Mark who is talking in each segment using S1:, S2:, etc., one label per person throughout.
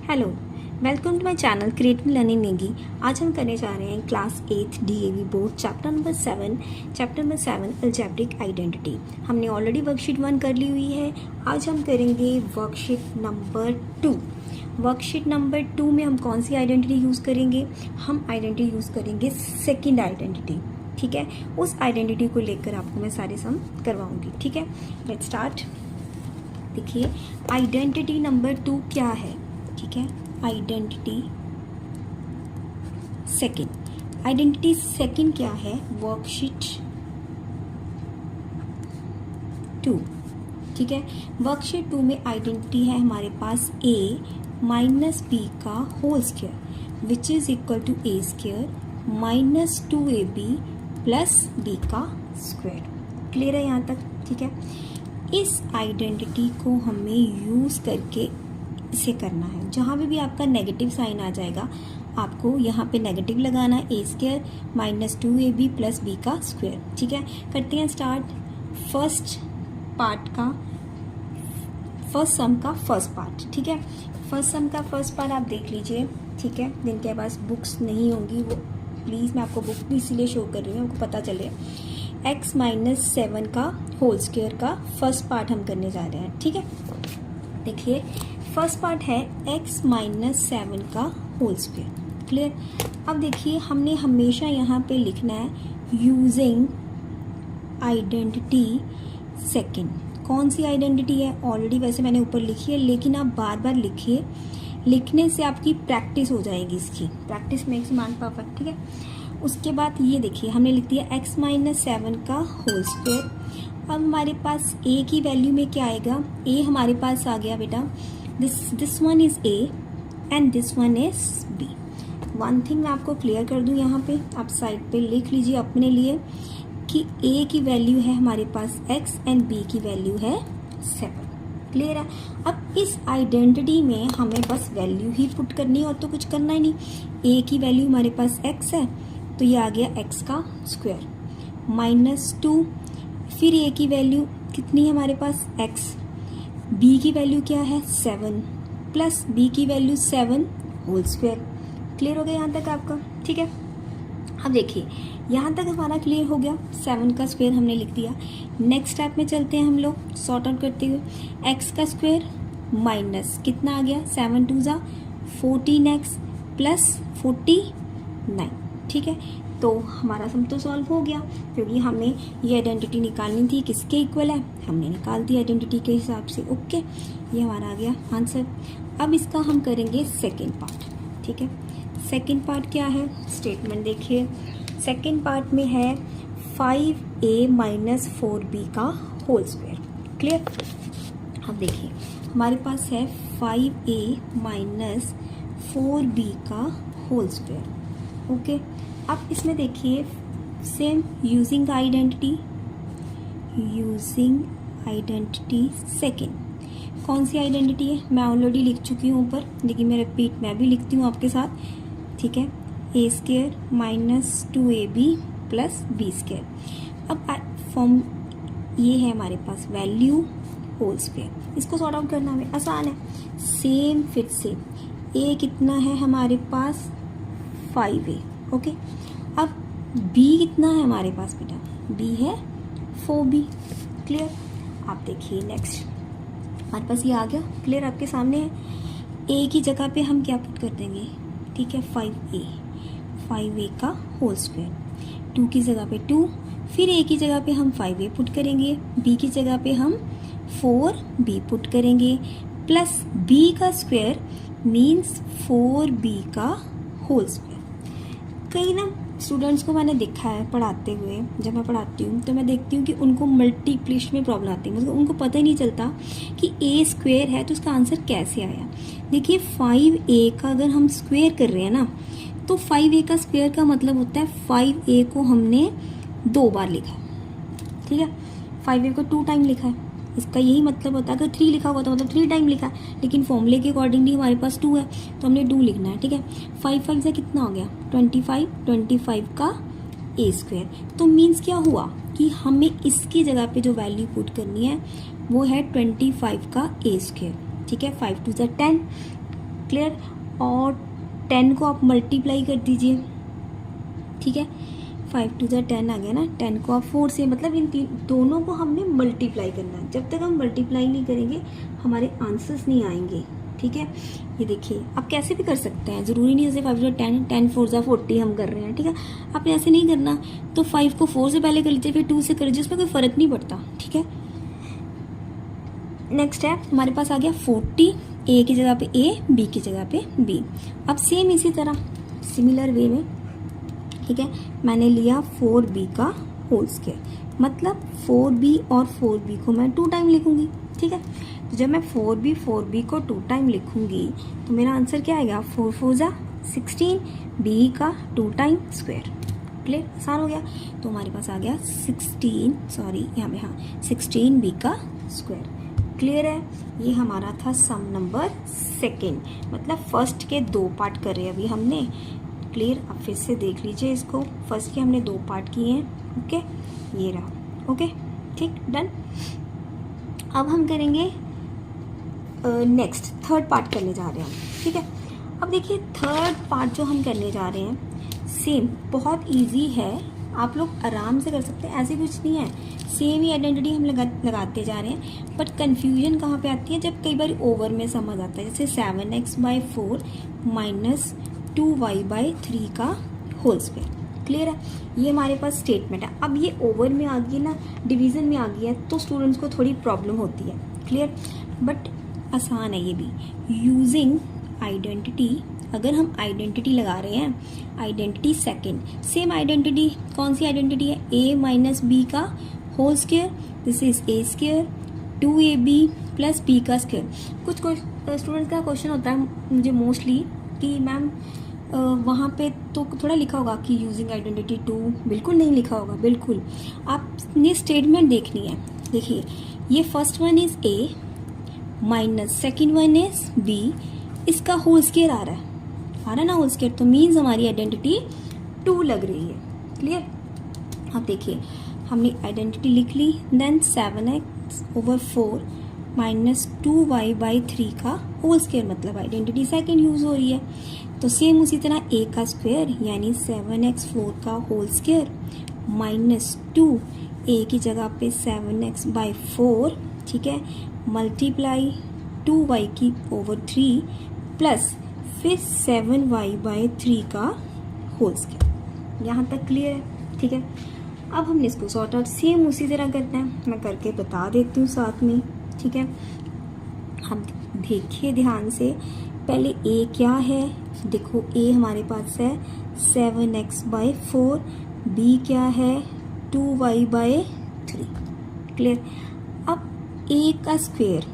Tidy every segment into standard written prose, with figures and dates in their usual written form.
S1: Hello, welcome to my channel creative learning Negi. आज हम करने जा रहे हैं class 8 DAV board chapter number 7 algebraic identity. हमने ऑलरेडी वर्कशीट 1 कर ली हुई है। आज हम करेंगे वर्कशीट नंबर 2। वर्कशीट नंबर 2 में हम कौन सी आइडेंटिटी यूज़ करेंगे? हम आइडेंटिटी यूज़ करेंगे सेकेंड आइडेंटिटी। ठीक है, उस आइडेंटिटी को लेकर आपको मैं सारे सम करवाऊंगी। ठीक है, लेट्स स्टार्ट। देखिए आइडेंटिटी नंबर 2 क्या है? ठीक है, आइडेंटिटी सेकंड क्या है? वर्कशीट 2। ठीक है, वर्कशीट 2 में आइडेंटिटी है हमारे पास a माइनस बी का whole square which is equal to a square minus 2ab plus b का स्क्वायर। क्लियर है यहाँ तक? ठीक है, इस आइडेंटिटी को हमें यूज करके इसे करना है। जहाँ भी आपका नेगेटिव साइन आ जाएगा आपको यहाँ पे नेगेटिव लगाना है, a square minus 2ab plus b का स्क्वायर। ठीक है, करते हैं स्टार्ट। फर्स्ट सम का फर्स्ट पार्ट। ठीक है, फर्स्ट सम का फर्स्ट पार्ट आप देख लीजिए। ठीक है, जिनके पास बुक्स नहीं होंगी वो प्लीज़, मैं आपको बुक भी इसीलिए शो कर रही हूँ आपको पता चले। x माइनस 7 का होल स्क्वायर का फर्स्ट पार्ट हम करने जा रहे हैं। ठीक है, देखिए फर्स्ट पार्ट है x माइनस 7 का होल स्क्वायर। क्लियर? अब देखिए हमने हमेशा यहाँ पे लिखना है यूजिंग आइडेंटिटी सेकंड। कौन सी आइडेंटिटी है? ऑलरेडी वैसे मैंने ऊपर लिखी है, लेकिन आप बार बार लिखिए, लिखने से आपकी प्रैक्टिस हो जाएगी। इसकी प्रैक्टिस मेक्स मैन परफेक्ट। ठीक है, उसके बाद ये देखिए हमने लिख दिया x माइनस 7 का होल स्क्वायर। अब हमारे पास a की वैल्यू में क्या आएगा? a हमारे पास आ गया बेटा, this one is a and this one is b। One thing मैं आपको क्लियर कर दूं, यहाँ पे आप साइड पे लिख लीजिए अपने लिए कि a की वैल्यू है हमारे पास x एंड b की वैल्यू है 7। क्लियर है? अब इस आइडेंटिटी में हमें बस वैल्यू ही पुट करनी है और तो कुछ करना ही नहीं। a की वैल्यू हमारे पास x है तो ये आ गया x का स्क्वायर माइनस 2, फिर a की वैल्यू कितनी है हमारे पास x, b की वैल्यू क्या है 7 प्लस b की वैल्यू 7 होल स्क्वायर। क्लियर हो गया यहाँ तक आपका? ठीक है, अब देखिए यहाँ तक हमारा क्लियर हो गया। 7 का स्क्वायर हमने लिख दिया। नेक्स्ट स्टेप में चलते हैं हम लोग सॉर्ट आउट करते हुए। x का स्क्वायर माइनस कितना आ गया 7 2 जा 14x प्लस 49। ठीक है, तो हमारा सम तो सॉल्व हो गया क्योंकि हमें ये आइडेंटिटी निकालनी थी किसके इक्वल है, हमने निकाल दी आइडेंटिटी के हिसाब से। ओके, ये हमारा आ गया आंसर। अब इसका हम करेंगे सेकेंड पार्ट। ठीक है, सेकेंड पार्ट क्या है? स्टेटमेंट देखिए, सेकेंड पार्ट में है 5a माइनस 4b का होल स्क्वायर। क्लियर? अब देखिए हमारे पास है 5a माइनस 4b का होल स्क्वायर। ओके, अब इसमें देखिए सेम यूजिंग आइडेंटिटी सेकेंड। कौन सी आइडेंटिटी है? मैं ऑलरेडी लिख चुकी हूँ ऊपर, लेकिन मैं भी लिखती हूँ आपके साथ। ठीक है, a square minus 2ab plus b square. अब फॉर्म ये है हमारे पास वैल्यू होल स्क्वायर। इसको सॉर्ट आउट करना हमें आसान है। सेम फिर से a कितना है हमारे पास 5a। ओके, अब b कितना है हमारे पास बेटा? b है 4b। क्लियर? आप देखिए नेक्स्ट हमारे पास ये आ गया। क्लियर? आपके सामने है। a की जगह पे हम क्या पुट कर देंगे? ठीक है, 5a का होल स्क्वायर। 2 की जगह पे 2, फिर a की जगह पे हम 5a पुट करेंगे, b की जगह पे हम 4b पुट करेंगे प्लस b का स्क्वायर मीन्स 4b का होल स्क्वायर। कई ना स्टूडेंट्स को मैंने देखा है पढ़ाते हुए, जब मैं पढ़ाती हूँ तो मैं देखती हूँ कि उनको मल्टीप्लिकेशन में प्रॉब्लम आती है, मतलब उनको पता ही नहीं चलता कि a स्क्वायर है तो उसका आंसर कैसे आया। देखिए 5a का अगर हम स्क्वायर कर रहे हैं ना, तो 5a का स्क्वायर का मतलब होता है 5a को हमने 2 बार लिखा। ठीक है, 5a को 2 टाइम लिखा है, इसका यही मतलब होता है। अगर 3 लिखा हुआ तो मतलब 3 टाइम लिखा है, लेकिन फॉर्मूले के अकॉर्डिंगली हमारे पास 2 है तो हमने 2 लिखना है। ठीक है, 5 5 से कितना हो गया 25 का a स्क्वायर। तो मीन्स क्या हुआ कि हमें इसकी जगह पे जो वैल्यू पुट करनी है वो है 25 का a स्क्वायर। ठीक है, 5 2 10, क्लियर। और 10 को आप मल्टीप्लाई कर दीजिए, ठीक है, 5 टू ज़ा 10 आ गया ना, 10 को आप 4 से, मतलब इन दोनों को हमने मल्टीप्लाई करना है। जब तक हम मल्टीप्लाई नहीं करेंगे हमारे आंसर्स नहीं आएंगे, ठीक है। ये देखिए आप कैसे भी कर सकते हैं, ज़रूरी नहीं जैसे 5 टू 10, 10 4 ज़ा 40 हम कर रहे हैं, ठीक है। आपने ऐसे नहीं करना, तो 5 को 4 से पहले कर लीजिए, फिर 2 से कर लीजिए, उसमें कोई फ़र्क नहीं पड़ता, ठीक है। नेक्स्ट है हमारे पास आ गया 40, ए की जगह पे ए, बी की जगह पे बी। अब सेम इसी तरह सिमिलर वे में, ठीक है, मैंने लिया 4b का होल स्क्वायर, मतलब 4b और 4b को मैं 2 टाइम लिखूंगी, ठीक है। तो जब मैं 4b को 2 टाइम लिखूंगी तो मेरा आंसर क्या आएगा, 4 4 ज़ा 16, b का 2 टाइम स्क्वायर। क्लियर, आसान हो गया। तो हमारे पास आ गया 16b का स्क्वायर। क्लियर है, ये हमारा था सम नंबर सेकेंड, मतलब फर्स्ट के 2 पार्ट कर रहे हैं अभी हमने। क्लियर, अब फिर से देख लीजिए इसको, फर्स्ट के हमने 2 पार्ट किए हैं, ओके, ये रहा, ओके, ठीक, डन। अब हम करेंगे नेक्स्ट थर्ड पार्ट करने जा रहे हैं, ठीक है। अब देखिए थर्ड पार्ट जो हम करने जा रहे हैं सेम बहुत इजी है, आप लोग आराम से कर सकते हैं, ऐसे कुछ नहीं है, सेम ही आइडेंटिटी हम लगाते जा रहे हैं। बट कन्फ्यूजन कहाँ पे आती है, जब कई बार ओवर में समझ आता है, जैसे 7x/4 माइनस 2y/3 का होल स्क्वायर। क्लियर है, ये हमारे पास स्टेटमेंट है। अब ये ओवर में आ गई ना, डिवीजन में आ गई है, तो स्टूडेंट्स को थोड़ी प्रॉब्लम होती है। क्लियर, बट आसान है ये भी। यूजिंग आइडेंटिटी, अगर हम आइडेंटिटी लगा रहे हैं, आइडेंटिटी सेकेंड, सेम आइडेंटिटी, कौन सी आइडेंटिटी है, a माइनस बी का whole square, this is a square 2ab plus b का स्क्वायर। कुछ स्टूडेंट्स का क्वेश्चन होता है मुझे मोस्टली कि मैम वहाँ पे तो थोड़ा लिखा होगा कि यूजिंग आइडेंटिटी 2, बिल्कुल नहीं लिखा होगा, बिल्कुल आपने स्टेटमेंट देखनी है। देखिए ये first one is a minus second one is b, इसका होल स्क्वायर आ रहा है ना होल स्क्वायर, तो मीन्स हमारी आइडेंटिटी 2 लग रही है। क्लियर, अब देखिए हमने आइडेंटिटी लिख ली, देन 7x/4 माइनस 2y/3 का होल स्क्वायर, मतलब आइडेंटिटी सेकेंड यूज हो रही है। तो सेम उसी तरह a का स्क्वायर यानी 7x/4 का होल स्क्वायर माइनस 2, a की जगह पे 7x/4, ठीक है, मल्टीप्लाई 2y/3 प्लस फिर 7y/3 का होल स्क्वायर। यहाँ तक क्लियर है, ठीक है। अब हमने इसको सॉर्ट आउट सेम उसी तरह करना है, मैं करके बता देती हूँ साथ में, ठीक है। हम देखिए ध्यान से, पहले a क्या है, देखो a हमारे पास है 7x/4, b क्या है 2y/3। क्लियर, अब a का स्क्वायर,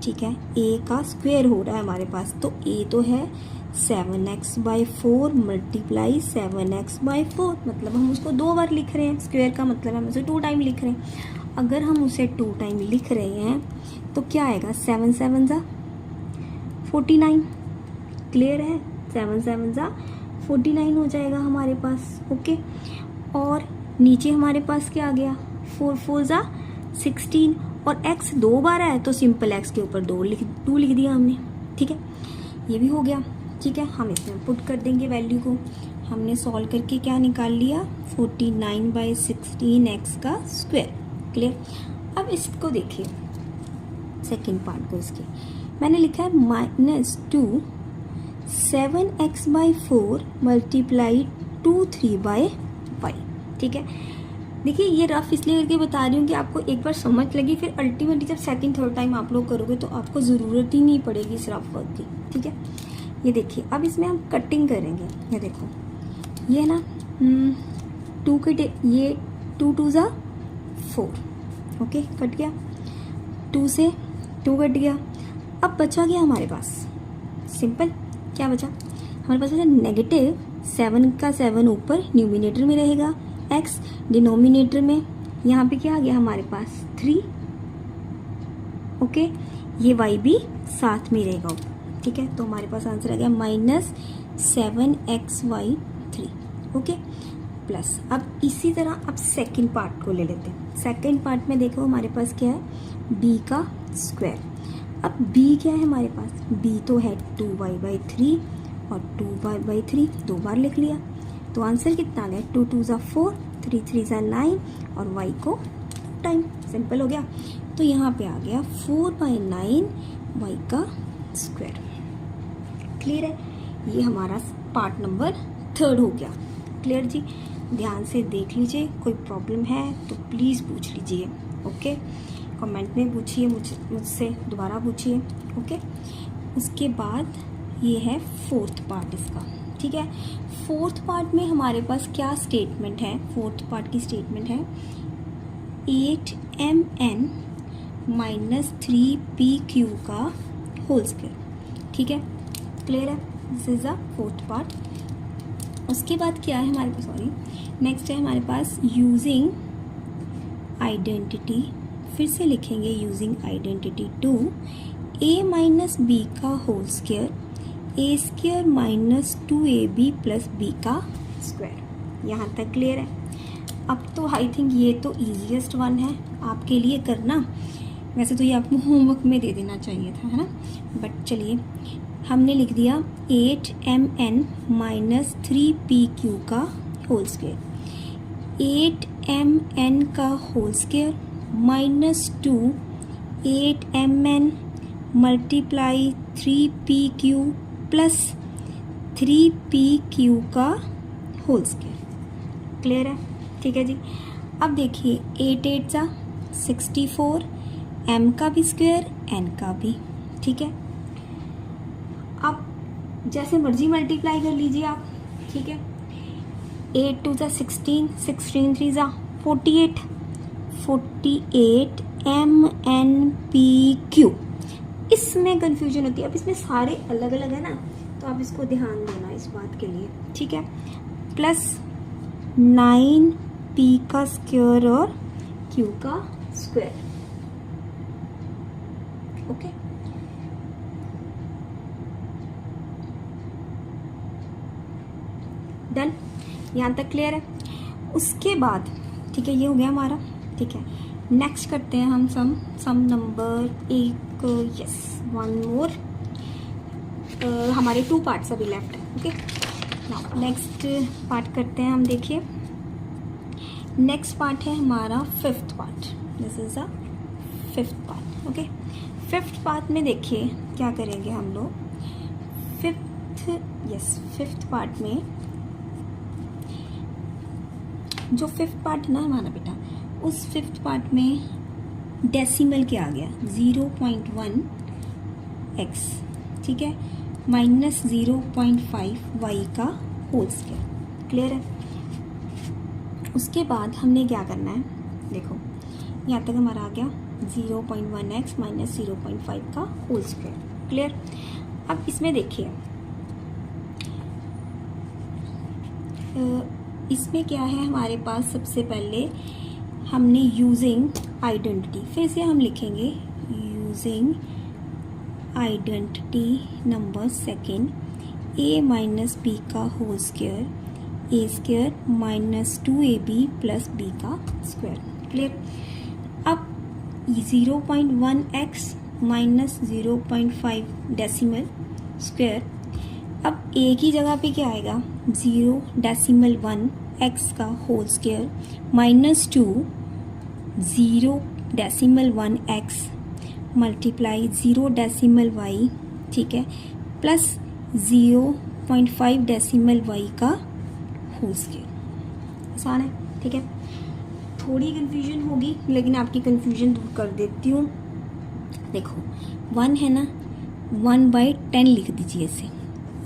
S1: ठीक है, a का स्क्वायर हो रहा है हमारे पास, तो a तो है 7x/4 मल्टीप्लाई 7x/4, मतलब हम उसको 2 बार लिख रहे हैं, स्क्वायर का मतलब हम उसे 2 टाइम लिख रहे हैं। अगर हम उसे 2 टाइम लिख रहे हैं तो क्या आएगा, 7 7 ज़ा 49। क्लियर है, 7 7 ज़ा 49 हो जाएगा हमारे पास, ओके। और नीचे हमारे पास क्या आ गया, 4 4 ज़ा 16, और x 2 बार आया तो सिंपल x के ऊपर 2 लिख दिया हमने, ठीक है, ये भी हो गया, ठीक है। हम इसमें पुट कर देंगे वैल्यू को, हमने सॉल्व करके क्या निकाल लिया, 49/16 x का स्क्वायर। क्लियर, अब इसको देखिए सेकेंड पार्ट को, इसके मैंने लिखा है -2 7x/4 मल्टीप्लाई 2 3/y, ठीक है। देखिए ये रफ इसलिए करके बता रही हूँ कि आपको एक बार समझ लगी, फिर अल्टीमेटली जब सेकंड थर्ड टाइम आप लोग करोगे तो आपको ज़रूरत ही नहीं पड़ेगी इस रफ वर्क की, ठीक है। ये देखिए अब इसमें हम कटिंग करेंगे, ये देखो ये ना 2 के ये 2 2 ज़ा 4, ओके, कट गया, 2 से 2 कट गया। अब बचा गया हमारे पास सिंपल, क्या बचा हमारे पास, नेगेटिव 7 का 7 ऊपर न्यूमिनेटर में रहेगा, x डिनोमिनेटर में, यहाँ पे क्या आ गया हमारे पास 3, ओके, ये y भी साथ में रहेगा, ठीक है। तो हमारे पास आंसर आ गया -7xy3, ओके, प्लस। अब इसी तरह अब सेकंड पार्ट को ले लेते हैं। सेकंड पार्ट में देखो हमारे पास क्या है, b का स्क्वायर। अब b क्या है हमारे पास, b तो है 2y/3 और 2y/3 दो बार लिख लिया, तो आंसर कितना आ गया, 2 2 ज़ा 4, 3 3 ज़ा 9 और y को 2 टाइम, सिंपल हो गया। तो यहाँ पे आ गया 4/9 y का स्क्वायर। क्लियर है, ये हमारा पार्ट नंबर 3 हो गया। क्लियर जी, ध्यान से देख लीजिए, कोई प्रॉब्लम है तो प्लीज़ पूछ लीजिए। ओके, कमेंट में पूछिए, मुझसे दोबारा पूछिए। ओके, उसके बाद ये है 4th पार्ट इसका। ठीक है, 4th पार्ट में हमारे पास क्या स्टेटमेंट है, 4th पार्ट की स्टेटमेंट है 8mn माइनस 3pq का होल स्क्वायर। ठीक है, क्लियर है, this is the 4th part. उसके बाद क्या है हमारे पास, सॉरी, नेक्स्ट है हमारे पास यूजिंग आइडेंटिटी, फिर से लिखेंगे using identity two a minus b का whole square a square minus 2ab plus b का स्क्वायर। यहाँ तक क्लियर है। अब तो आई थिंक ये तो ईजीएस्ट वन है आपके लिए करना, वैसे तो ये आपको होमवर्क में दे देना चाहिए था, है ना, बट चलिए हमने लिख दिया 8mn माइनस 3pq का होल स्क्वायर, 8mn का whole square minus 2 8mn multiply 3pq plus 3pq का होल स्क्वायर। क्लियर है, ठीक है जी। अब देखिए 8 8 सा 64, m का भी स्क्वायर n का भी। ठीक है, अब जैसे मर्जी मल्टीप्लाई कर लीजिए आप। ठीक है, 8 2 सा 16, 16 3 सा 48, 48 MNPQ। इसमें कंफ्यूजन होती है, अब इसमें सारे अलग अलग है ना, तो आप इसको ध्यान देना इस बात के लिए। ठीक है, प्लस 9p का स्क्वायर और q का स्क्वायर। ओके, डन, यहाँ तक क्लियर है। उसके बाद ठीक है, ये हो गया हमारा। ठीक है, नेक्स्ट करते हैं हम सम नंबर 1, यस, वन मोर। हमारे 2 पार्ट्स अभी लेफ्ट है। ओके, नाउ नेक्स्ट पार्ट करते हैं हम। देखिए नेक्स्ट पार्ट है हमारा 5th part, this is a 5th part. Okay, 5th part में देखिए क्या करेंगे हम लोग। 5th पार्ट में जो 5th पार्ट है ना हमारा बेटा, उस 5th पार्ट में डेसिमल क्या आ गया, 0.1 x। ठीक है, माइनस 0.5 y का होल स्क्वायर। क्लियर है। उसके बाद हमने क्या करना है, देखो यहाँ तक हमारा आ गया 0.1 x माइनस 0.5 का होल स्क्वायर। क्लियर। अब इसमें देखिए इसमें क्या है हमारे पास, सबसे पहले हमने यूजिंग आइडेंटिटी, फिर से हम लिखेंगे using identity number second, a minus b का whole square a square minus 2ab plus b का स्क्वायर। क्लियर। अब 0.1 x माइनस 0.5 डेसिमल स्क्वायर, अब a की जगह पे क्या आएगा, 0.1 x का whole square minus 2 0.1 x multiply 0.y, ठीक है, प्लस 0.5 डेसिमल y का होल स्क्वायर। आसान है, ठीक है। थोड़ी कंफ्यूजन होगी लेकिन आपकी कंफ्यूजन दूर कर देती हूँ। देखो 1 है ना, 1/10 लिख दीजिए, इसे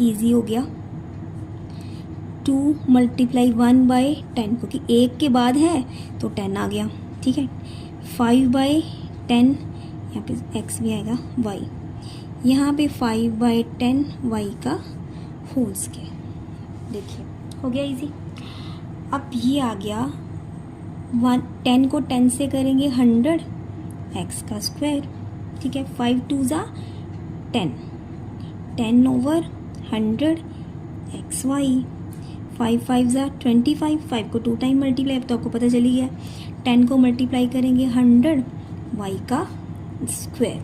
S1: इजी हो गया। 2 मल्टीप्लाई 1/10, क्योंकि 1 के बाद है तो 10 आ गया, ठीक है। 5/10, यहाँ पे x भी आएगा, y, यहाँ पे 5/10 y का होल स्क्वायर। देखिए हो गया इजी। अब ये आ गया 10 को 10 से करेंगे 100, x का स्क्वायर, ठीक है। 5 2 ज़ा 10, 10 ओवर 100 xy, 5 5 ज़ा 25, 5 को 2 टाइम मल्टीप्लाई, अब तो आपको पता चली गया। 10 को मल्टीप्लाई करेंगे 100 y का स्क्वायर,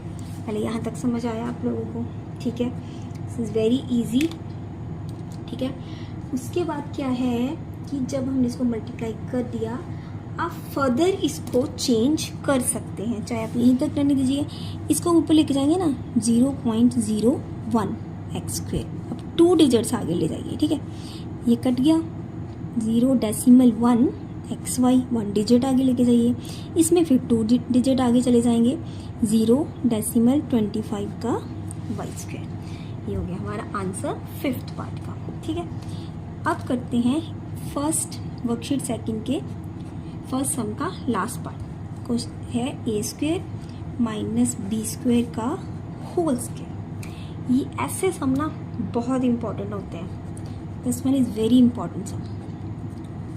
S1: पहले यहाँ तक समझ आया आप लोगों को? ठीक है, दिस इज़ वेरी इजी। ठीक है, उसके बाद क्या है कि जब हमने इसको मल्टीप्लाई कर दिया, आप फर्दर इसको चेंज कर सकते हैं, चाहे आप यहीं तक रहने दीजिए, इसको ऊपर लेके जाएंगे ना 0.01 एक्स स्क्वेयर, अब 2 डिजिट्स आगे ले जाइए। ठीक है, ये कट गया, 0.1 एक्स वाई, 1 डिजिट आगे लेके जाइए, इसमें फिर 2 डिजिट आगे चले जाएंगे, 0.25 का वाई स्क्वेयर। ये हो गया हमारा आंसर 5th पार्ट का। ठीक है, अब करते हैं फर्स्ट वर्कशीट सेकंड के फर्स्ट सम का लास्ट पार्ट। क्वेश्चन है a square minus b square का होल स्क्वेयर। ये ऐसे सम ना बहुत इंपॉर्टेंट होते हैं, this one is very important sum.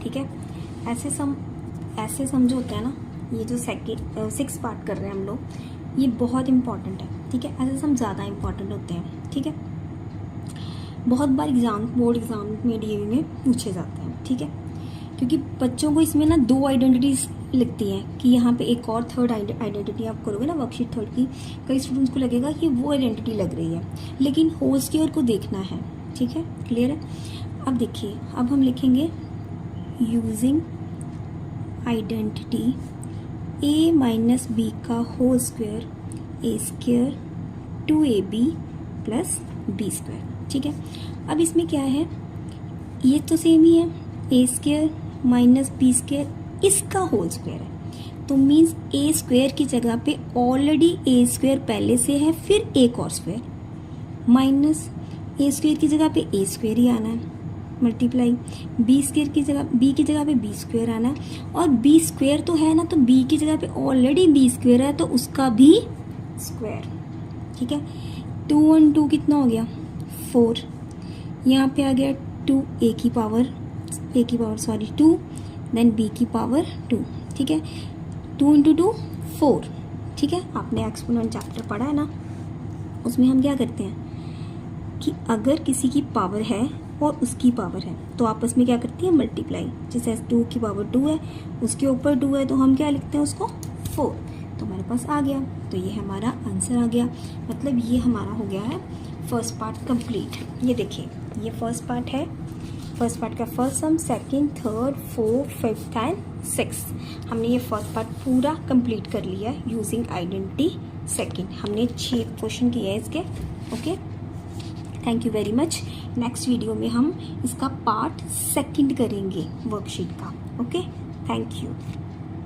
S1: ठीक है, ऐसे सम जो होते हैं ना, ये जो 6 पार्ट कर रहे हैं हम लोग, ये बहुत इंपॉर्टेंट है। ठीक है, ऐसे सम ज़्यादा इंपॉर्टेंट होते हैं। ठीक है, बहुत बार बोर्ड एग्जाम में डीएवी में पूछे जाते हैं। ठीक है, क्योंकि बच्चों को इसमें ना 2 आइडेंटिटीज लगती हैं कि यहाँ पे एक और थर्ड आइडेंटिटी आप करोगे ना वर्कशीट थर्ड की, कई स्टूडेंट्स को लगेगा कि वो आइडेंटिटी लग रही है, लेकिन होल स्क्वायर को देखना है। ठीक है, क्लियर है? अब देखिए, अब हम लिखेंगे using identity a minus b का whole square a square 2ab plus b square. ठीक है, अब इसमें क्या है, ये तो सेम ही है, a square minus B square इसका होल स्क्वायर है, तो मीन्स ए स्क्वायर की जगह पे ऑलरेडी ए स्क्वायर पहले से है, फिर एक और स्क्वायर माइनस ए स्क्वायर की जगह पे ए स्क्वायर ही आना है, मल्टीप्लाई बी स्क्वायर की जगह बी की जगह पे बी स्क्वायर आना है, और बी स्क्वायर तो है ना, तो बी की जगह पे ऑलरेडी बी स्क्वायर है, तो उसका भी स्क्वायर। ठीक है, 2 और 2 कितना हो गया 4, यहाँ पे आ गया 2 ए की पावर 2, देन बी की पावर 2। ठीक है, 2 × 2 4। ठीक है, आपने एक्सपोनेंट चैप्टर पढ़ा है ना, उसमें हम क्या करते हैं कि अगर किसी की पावर है और उसकी पावर है तो आपस में क्या करती है, मल्टीप्लाई। जैसे 2 की पावर 2 है, उसके ऊपर 2 है, तो हम क्या लिखते हैं उसको 4, तो हमारे पास आ गया, तो ये हमारा आंसर आ गया। मतलब ये हमारा हो गया है फर्स्ट पार्ट कंप्लीट। ये देखिए, ये फर्स्ट पार्ट है, फर्स्ट पार्ट का first sum, second, third, fourth, fifth and 6th। हमने ये फर्स्ट पार्ट पूरा कंप्लीट कर लिया है यूजिंग आइडेंटिटी सेकंड। हमने 6 क्वेश्चन किए हैं इसके। Okay, thank you very much. Next video में हम इसका पार्ट सेकंड करेंगे वर्कशीट का। Okay, thank you.